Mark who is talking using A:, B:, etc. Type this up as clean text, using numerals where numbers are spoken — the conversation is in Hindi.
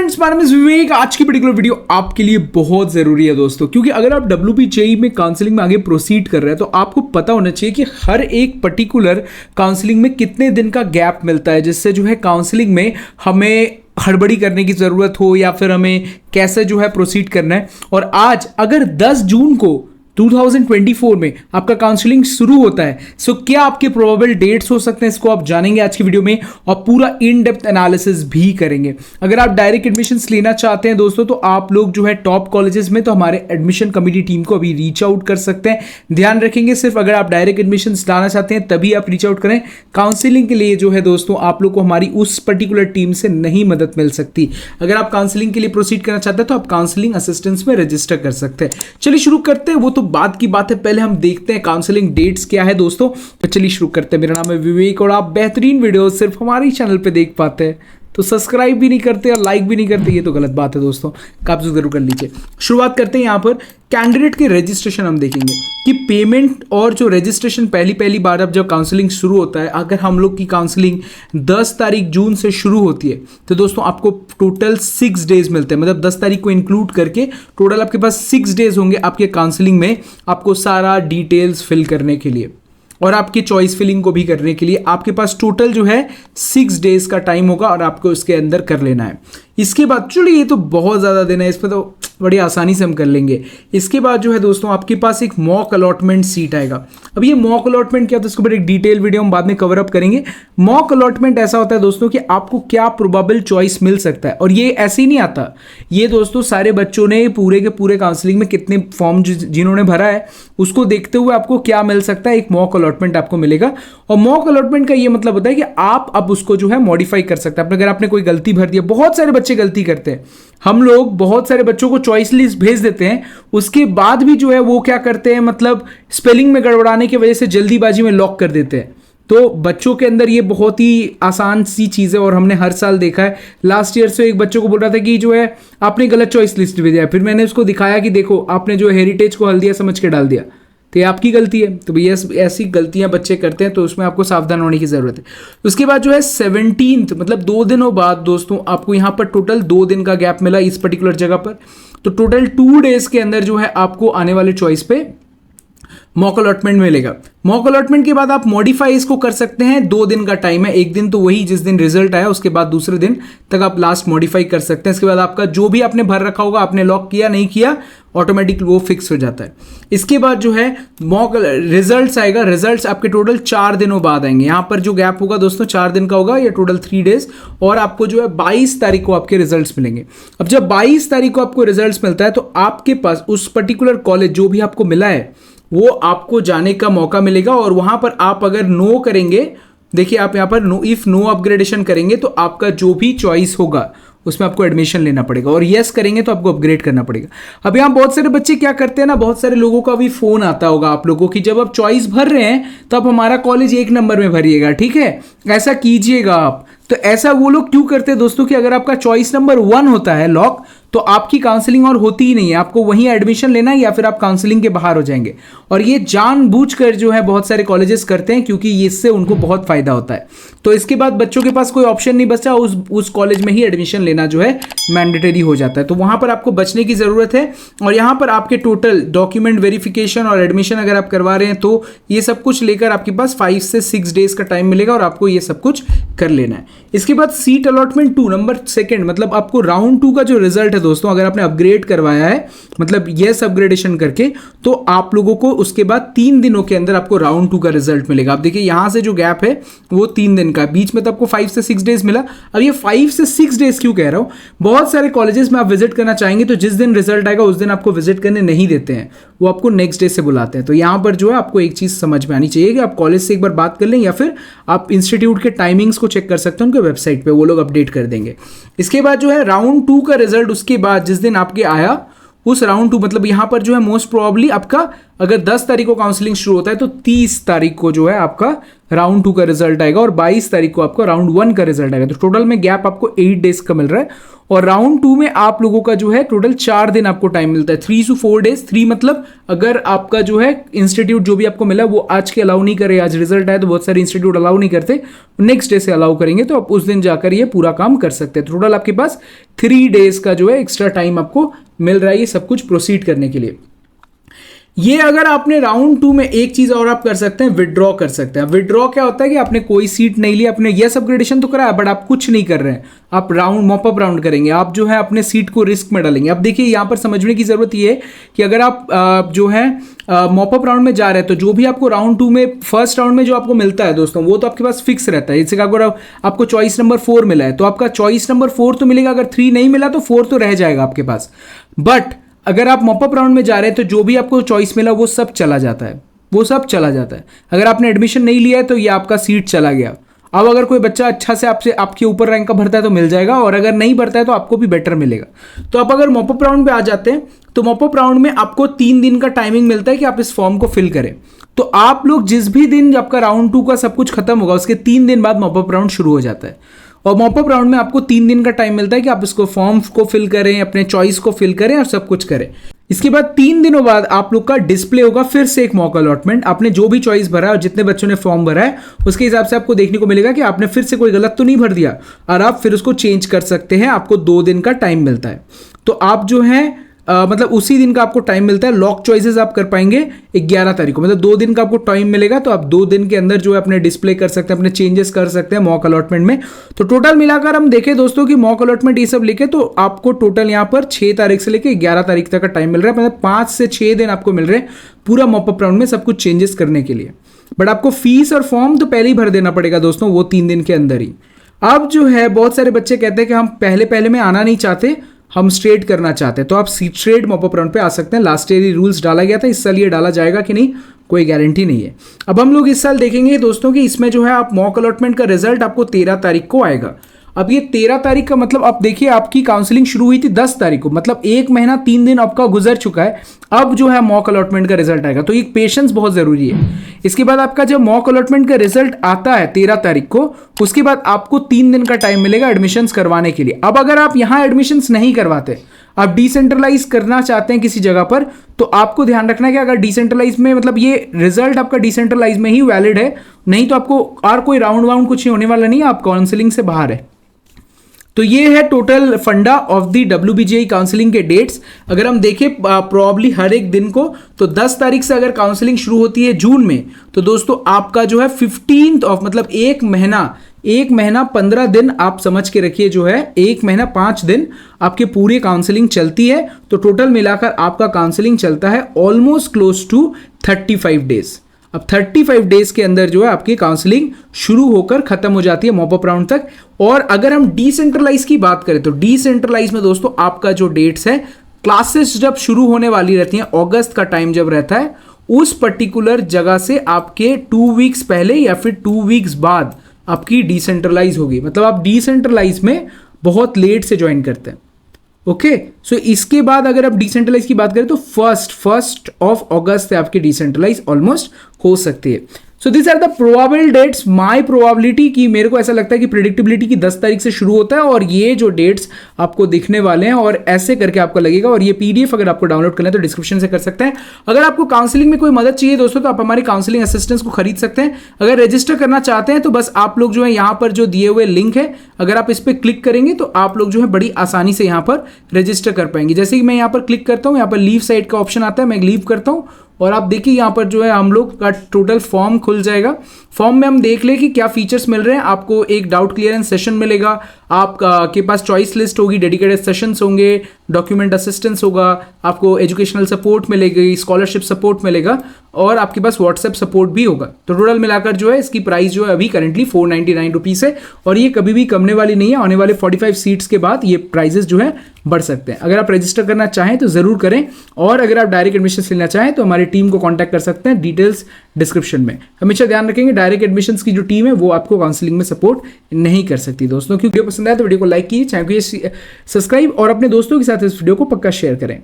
A: फ्रेंड्स, माय नेम इज विवेक। आज की पर्टिकुलर वीडियो आपके लिए बहुत जरूरी है दोस्तों, क्योंकि अगर आप WP जेईई में काउंसलिंग में आगे प्रोसीड कर रहे हैं तो आपको पता होना चाहिए कि हर एक पर्टिकुलर काउंसलिंग में कितने दिन का गैप मिलता है, जिससे जो है काउंसलिंग में हमें हड़बड़ी करने की जरूरत हो या फिर हमें कैसे जो है प्रोसीड करना है। और आज अगर 10 जून को 2024 में आपका काउंसलिंग शुरू होता है, सो क्या आपके प्रोबेबल डेट्स हो सकते हैं, इसको आप जानेंगे आज की वीडियो में और पूरा इन डेप्थ एनालिसिस भी करेंगे। अगर आप डायरेक्ट एडमिशंस लेना चाहते हैं दोस्तों, तो आप लोग जो है टॉप कॉलेजेस में तो हमारे एडमिशन कमिटी टीम को अभी रीच आउट कर सकते हैं। ध्यान रखेंगे, सिर्फ अगर आप डायरेक्ट एडमिशंस लाना चाहते हैं तभी आप रीच आउट करें। काउंसलिंग के लिए जो है दोस्तों आप लोग को हमारी उस पर्टिकुलर टीम से नहीं मदद मिल सकती। अगर आप काउंसलिंग के लिए प्रोसीड करना चाहते हैं तो आप काउंसलिंग असिस्टेंस में रजिस्टर कर सकते हैं। चलिए शुरू करते हैं, वो तो बाद की बात है, पहले हम देखते हैं काउंसलिंग डेट्स क्या है दोस्तों। तो चलिए शुरू करते हैं। मेरा नाम है विवेक और आप बेहतरीन वीडियो सिर्फ हमारे चैनल पे देख पाते हैं, तो सब्सक्राइब भी नहीं करते और लाइक भी नहीं करते, ये तो गलत बात है दोस्तों, आप जरूर कर लीजिए। शुरुआत करते हैं। यहाँ पर कैंडिडेट के रजिस्ट्रेशन हम देखेंगे कि पेमेंट और जो रजिस्ट्रेशन पहली बार अब जब काउंसलिंग शुरू होता है, अगर हम लोग की काउंसलिंग 10 तारीख जून से शुरू होती है तो दोस्तों आपको टोटल 6 डेज मिलते हैं। मतलब 10 तारीख को इंक्लूड करके टोटल आपके पास 6 डेज होंगे आपके काउंसलिंग में, आपको सारा डिटेल्स फिल करने के लिए और आपकी चॉइस फिलिंग को भी करने के लिए आपके पास टोटल जो है 6 डेज का टाइम होगा और आपको इसके अंदर कर लेना है। इसके बाद चलिए, ये तो बहुत ज़्यादा दिन है, इस पर तो बड़ी आसानी से हम कर लेंगे। इसके बाद जो है दोस्तों आपके पास एक मॉक अलॉटमेंट सीट आएगा। अब ये मॉक अलॉटमेंट क्या होता है, इसके ऊपर एक डिटेल वीडियो हम बाद में कवर अप करेंगे। मॉक अलॉटमेंट ऐसा होता है दोस्तों कि आपको क्या प्रोबेबल चॉइस मिल सकता है, और ये ऐसे ही नहीं आता। ये दोस्तों सारे बच्चों ने पूरे के पूरे काउंसलिंग में कितने फॉर्म जिन्होंने भरा है उसको देखते हुए आपको क्या मिल सकता है, एक मॉक अलॉटमेंट आपको मिलेगा। और मॉक अलॉटमेंट का ये मतलब होता है कि आप अब उसको जो है मॉडिफाई कर सकते हैं। अगर आपने कोई गलती भर दिया, बहुत सारे बच्चे गलती करते हैं, हम लोग बहुत सारे बच्चों को चॉइस लिस्ट भेज देते हैं, उसके बाद भी जो है वो क्या करते हैं, मतलब स्पेलिंग में गड़बड़ाने की वजह से जल्दीबाजी में लॉक कर देते हैं। तो बच्चों के अंदर ये बहुत ही आसान सी चीज़ है और हमने हर साल देखा है। लास्ट ईयर से एक बच्चों को बोल रहा था कि जो है आपने गलत चॉइस लिस्ट भेजा है, फिर मैंने उसको दिखाया कि देखो आपने जो हेरिटेज को हल्दिया समझ के डाल दिया, तो ये आपकी गलती है। तो भैया ऐसी गलतियां बच्चे करते हैं, तो उसमें आपको सावधान होने की ज़रूरत है। उसके बाद जो है 17 मतलब 2 दिनों बाद दोस्तों आपको यहाँ पर टोटल 2 दिन का गैप मिला इस पर्टिकुलर जगह पर। तो टोटल 2 डेज के अंदर जो है आपको आने वाले चॉइस पे मॉक अलॉटमेंट मिलेगा। मॉक अलॉटमेंट के बाद आप मॉडिफाई इसको कर सकते हैं। 2 दिन का टाइम है, एक दिन तो वही जिस दिन रिजल्ट आया, उसके बाद दूसरे दिन तक आप लास्ट मॉडिफाई कर सकते हैं। इसके बाद आपका जो भी आपने भर रखा होगा, आपने लॉक किया नहीं किया, ऑटोमेटिक वो फिक्स हो जाता है। इसके बाद जो है मॉक रिजल्ट्स आएगा। रिजल्ट्स आपके टोटल 4 दिनों बाद आएंगे। यहाँ पर जो गैप होगा दोस्तों 4 दिन का होगा, या टोटल 3 डेज, और आपको जो है 22 तारीख को आपके रिजल्ट्स मिलेंगे। अब जब 22 तारीख को आपको रिजल्ट्स मिलता है तो आपके पास उस पर्टिकुलर कॉलेज जो भी आपको मिला है वो आपको जाने का मौका मिलेगा। और वहां पर आप अगर नो करेंगे, देखिए आप यहां पर नो अपग्रेडेशन करेंगे तो आपका जो भी चॉइस होगा उसमें आपको एडमिशन लेना पड़ेगा, और यस करेंगे तो आपको अपग्रेड करना पड़ेगा। अब यहाँ बहुत सारे बच्चे क्या करते हैं ना, बहुत सारे लोगों का भी फोन आता होगा आप लोगों की, जब आप चॉइस भर रहे हैं तो आप हमारा कॉलेज 1 नंबर में भरिएगा, ठीक है, ऐसा कीजिएगा आप। तो ऐसा वो लोग क्यों करते हैं दोस्तों कि अगर आपका चॉइस नंबर 1 होता है लॉक, तो आपकी काउंसलिंग और होती ही नहीं है, आपको वहीं एडमिशन लेना है या फिर आप काउंसलिंग के बाहर हो जाएंगे। और ये जानबूझकर जो है बहुत सारे कॉलेजेस करते हैं, क्योंकि इससे उनको बहुत फायदा होता है। तो इसके बाद बच्चों के पास कोई ऑप्शन नहीं बचा, उस कॉलेज में ही एडमिशन लेना जो है मैंडेटरी हो जाता है। तो वहां पर आपको बचने की जरूरत है। और यहाँ पर आपके टोटल डॉक्यूमेंट वेरिफिकेशन और एडमिशन अगर आप करवा रहे हैं तो ये सब कुछ लेकर आपके पास 5 से 6 डेज का टाइम मिलेगा और आपको ये सब कुछ कर लेना है। इसके बाद सीट अलॉटमेंट 2 नंबर 2 मतलब आपको राउंड 2 का जो रिजल्ट है दोस्तों, अगर आपने अपग्रेड करवाया है, मतलब यस अपग्रेडेशन करके, तो आप लोगों को उसके बाद 3 दिनों के अंदर आपको राउंड 2 का रिजल्ट मिलेगा। आप देखिए यहां से जो गैप है वो 3 दिन का, बीच में तो आपको 5 से 6 डेज मिला। अब ये 5 से 6 डेज क्यों कह रहा हूं, बहुत सारे कॉलेजेस में आप विजिट करना चाहेंगे तो जिस दिन रिजल्ट आएगा उस दिन आपको विजिट करने नहीं देते हैं, वो आपको नेक्स्ट डे से बुलाते हैं। तो यहां पर जो है आपको एक चीज समझ में आनी चाहिए कि आप कॉलेज से एक बार बात कर लें, या फिर आप इंस्टीट्यूट के टाइमिंग्स को चेक कर सकते हैं, उनके वेबसाइट पे वो लोग अपडेट कर देंगे। इसके बाद जो है राउंड 2 का रिजल्ट उसके बाद जिस दिन आपके आया उस राउंड 2 मतलब यहाँ पर जो है मोस्ट प्रोबेबली आपका अगर 10 तारीख को काउंसलिंग शुरू होता है तो 30 तारीख को जो है आपका राउंड 2 का रिजल्ट आएगा और 22 तारीख को आपका राउंड 1 का रिजल्ट आएगा। तो टोटल में गैप आपको 8 डेज का मिल रहा है और राउंड 2 में आप लोगों का जो है टोटल 4 दिन आपको टाइम मिलता है, 3 to 4 डेज। 3 मतलब अगर आपका जो है इंस्टीट्यूट जो भी आपको मिला वो आज के अलाउ नहीं करे, आज रिजल्ट आए तो बहुत सारे इंस्टीट्यूट अलाउ नहीं करते, नेक्स्ट डे से अलाउ करेंगे तो आप उस दिन जाकर ये पूरा काम कर सकते हैं। टोटल आपके पास 3 डेज का जो है एक्स्ट्रा टाइम आपको मिल रहा है ये सब कुछ प्रोसीड करने के लिए। ये अगर आपने राउंड 2 में एक चीज और आप कर सकते हैं, विड्रॉ कर सकते हैं। विड्रॉ क्या होता है कि आपने कोई सीट नहीं ली, आपने यस अपग्रेडेशन तो कराया बट आप कुछ नहीं कर रहे हैं, आप राउंड मॉपअप राउंड करेंगे, आप जो है अपने सीट को रिस्क में डालेंगे। अब देखिए यहाँ पर समझने की जरूरत ये है कि अगर आप जो है मॉपअप राउंड में जा रहे हैं तो जो भी आपको राउंड 2 में फर्स्ट राउंड में जो आपको मिलता है दोस्तों वो तो आपके पास फिक्स रहता है। जैसे कि अगर आपको चॉइस नंबर 4 मिला है तो आपका चॉइस नंबर 4 तो मिलेगा, अगर 3 नहीं मिला तो 4 तो रह जाएगा आपके पास। बट अगर आप मॉपअप राउंड में जा रहे हैं तो जो भी आपको चॉइस मिला वो सब चला जाता है, वो सब चला जाता है। अगर आपने एडमिशन नहीं लिया है तो ये आपका सीट चला गया। अब अगर कोई बच्चा अच्छा से आपसे आपके ऊपर रैंक का भरता है तो मिल जाएगा और अगर नहीं भरता है तो आपको भी बेटर मिलेगा। तो आप अगर मॉपअप राउंड पे आ जाते हैं तो मॉपअप राउंड में आपको 3 दिन का टाइमिंग मिलता है कि आप इस फॉर्म को फिल करें। तो आप लोग जिस भी दिन आपका राउंड 2 का सब कुछ खत्म होगा उसके 3 दिन बाद मॉपअप राउंड शुरू हो जाता है और मॉपअप राउंड में आपको 3 दिन का टाइम मिलता है कि आप इसको फॉर्म को फिल करें, अपने चॉइस को फिल करें और सब कुछ करें। इसके बाद 3 दिनों बाद आप लोग का डिस्प्ले होगा फिर से एक मॉक अलॉटमेंट। आपने जो भी चॉइस भरा है और जितने बच्चों ने फॉर्म भरा है उसके हिसाब से आपको देखने को मिलेगा कि आपने फिर से कोई गलत तो नहीं भर दिया और आप फिर उसको चेंज कर सकते हैं। आपको 2 दिन का टाइम मिलता है। तो आप जो है मतलब उसी दिन का आपको टाइम मिलता है। लॉक चॉइसेस आप कर पाएंगे 11 तारीख को, मतलब 2 दिन का आपको टाइम मिलेगा। तो आप 2 दिन के अंदर जो है अपने डिस्प्ले कर सकते हैं, अपने चेंजेस कर सकते हैं मॉक अलॉटमेंट में। तो टोटल मिलाकर हम देखें दोस्तों कि मॉक अलॉटमेंट ये सब लेके तो आपको टोटल यहाँ पर 6 तारीख से लेकर 11 तारीख तक का टाइम मिल रहा है, मतलब 5 से 6 दिन आपको मिल रहे हैं पूरा मॉपअप राउंड में सब कुछ चेंजेस करने के लिए। बट आपको फीस और फॉर्म तो पहले ही भर देना पड़ेगा दोस्तों, वो 3 दिन के अंदर ही। अब जो है बहुत सारे बच्चे कहते हैं कि हम पहले में आना नहीं चाहते, हम स्ट्रेट करना चाहते हैं, तो आप स्ट्रेट मॉपअप राउंड पे आ सकते हैं। लास्ट ईयर ही रूल्स डाला गया था, इस साल ये डाला जाएगा कि नहीं कोई गारंटी नहीं है। अब हम लोग इस साल देखेंगे दोस्तों कि इसमें जो है आप मॉक अलॉटमेंट का रिजल्ट आपको 13 तारीख को आएगा। अब ये 13 तारीख का मतलब आप देखिए आपकी काउंसलिंग शुरू हुई थी 10 तारीख को, मतलब 1 महीना 3 दिन आपका गुजर चुका है। अब जो है मॉक अलॉटमेंट का रिजल्ट आएगा, तो ये पेशेंस बहुत जरूरी है। इसके बाद आपका जब मॉक अलॉटमेंट का रिजल्ट आता है 13 तारीख को, उसके बाद आपको 3 दिन का टाइम मिलेगा एडमिशंस करवाने के लिए। अब अगर आप यहां एडमिशंस नहीं करवाते, आप डिसेंट्रलाइज करना चाहते हैं किसी जगह पर, तो आपको ध्यान रखना है कि अगर डिसेंट्रलाइज में मतलब ये रिजल्ट आपका डिसेंट्रलाइज में ही वैलिड है, नहीं तो आपको और कोई राउंड वाउंड कुछ नहीं होने वाला नहीं है, आप काउंसलिंग से बाहर है। तो ये है टोटल फंडा ऑफ द WBGI काउंसलिंग के डेट्स। अगर हम देखें प्रॉब्ली हर एक दिन को, तो 10 तारीख से अगर काउंसलिंग शुरू होती है जून में, तो दोस्तों आपका जो है 15th ऑफ मतलब 1 महीना 15 दिन आप समझ के रखिए, जो है 1 महीना 5 दिन आपके पूरी काउंसलिंग चलती है। तो टोटल मिलाकर आपका काउंसलिंग चलता है ऑलमोस्ट क्लोज टू 35 डेज। अब 35 डेज के अंदर जो है आपकी काउंसलिंग शुरू होकर खत्म हो जाती है मॉपअप राउंड तक। और अगर हम डिसेंट्रलाइज की बात करें तो डिसेंट्रलाइज में दोस्तों आपका जो डेट्स है, क्लासेस जब शुरू होने वाली रहती हैं, अगस्त का टाइम जब रहता है, उस पर्टिकुलर जगह से आपके 2 वीक्स पहले या फिर 2 वीक्स बाद आपकी डिसेंट्रलाइज होगी। मतलब आप डिसेंट्रलाइज में बहुत लेट से ज्वाइन करते हैं। ओके, सो इसके बाद अगर आप डिसेंट्रलाइज की बात करें तो फर्स्ट ऑफ अगस्त से आपकी डिसेंट्रलाइज ऑलमोस्ट हो सकती है। So this are the probable dates. My probability की मेरे को ऐसा लगता है कि प्रेडिक्टेबिलिटी की 10 तारीख से शुरू होता है और ये जो डेट्स आपको दिखने वाले हैं और ऐसे करके आपको लगेगा। और ये PDF अगर आपको डाउनलोड करना है तो डिस्क्रिप्शन से कर सकते हैं। अगर आपको काउंसलिंग में कोई मदद चाहिए दोस्तों तो आप हमारी काउंसलिंग असिस्टेंस को खरीद सकते हैं। अगर रजिस्टर करना चाहते हैं तो बस आप लोग जो है यहाँ पर जो दिए हुए लिंक है, अगर आप इस पर क्लिक करेंगे तो आप लोग जो है बड़ी आसानी से यहाँ पर रजिस्टर कर पाएंगे। जैसे कि मैं यहाँ पर क्लिक करता हूँ, यहाँ पर लीव साइट का ऑप्शन आता है, मैं लीव करता हूँ और आप देखिए यहाँ पर जो है हम लोग का टोटल फॉर्म खुल जाएगा। फॉर्म में हम देख ले कि क्या फीचर्स मिल रहे हैं। आपको एक डाउट क्लियरेंस सेशन मिलेगा, आपका के पास चॉइस लिस्ट होगी, डेडिकेटेड सेशंस होंगे, डॉक्यूमेंट असिस्टेंस होगा, आपको एजुकेशनल सपोर्ट मिलेगी, स्कॉलरशिप सपोर्ट मिलेगा और आपके पास व्हाट्सएप सपोर्ट भी होगा। तो टोटल मिलाकर जो है इसकी प्राइस जो है अभी करेंटली 499 रुपीज़ है और ये कभी भी कमने वाली नहीं है। आने वाले 45 सीट्स के बाद ये प्राइजेस जो है बढ़ सकते हैं। अगर आप रजिस्टर करना चाहें तो ज़रूर करें और अगर आप डायरेक्ट एडमिशन लेना चाहें तो हमारी टीम को कॉन्टैक्ट कर सकते हैं, डिटेल्स डिस्क्रिप्शन में। हमेशा ध्यान रखेंगे डायरेक्ट एडमिशंस की जो टीम है वो आपको काउंसलिंग में सपोर्ट नहीं कर सकती दोस्तों। क्योंकि वीडियो पसंद आया तो वीडियो को लाइक कीजिए, चैनल को सब्सक्राइब और अपने दोस्तों के साथ इस वीडियो को पक्का शेयर करें।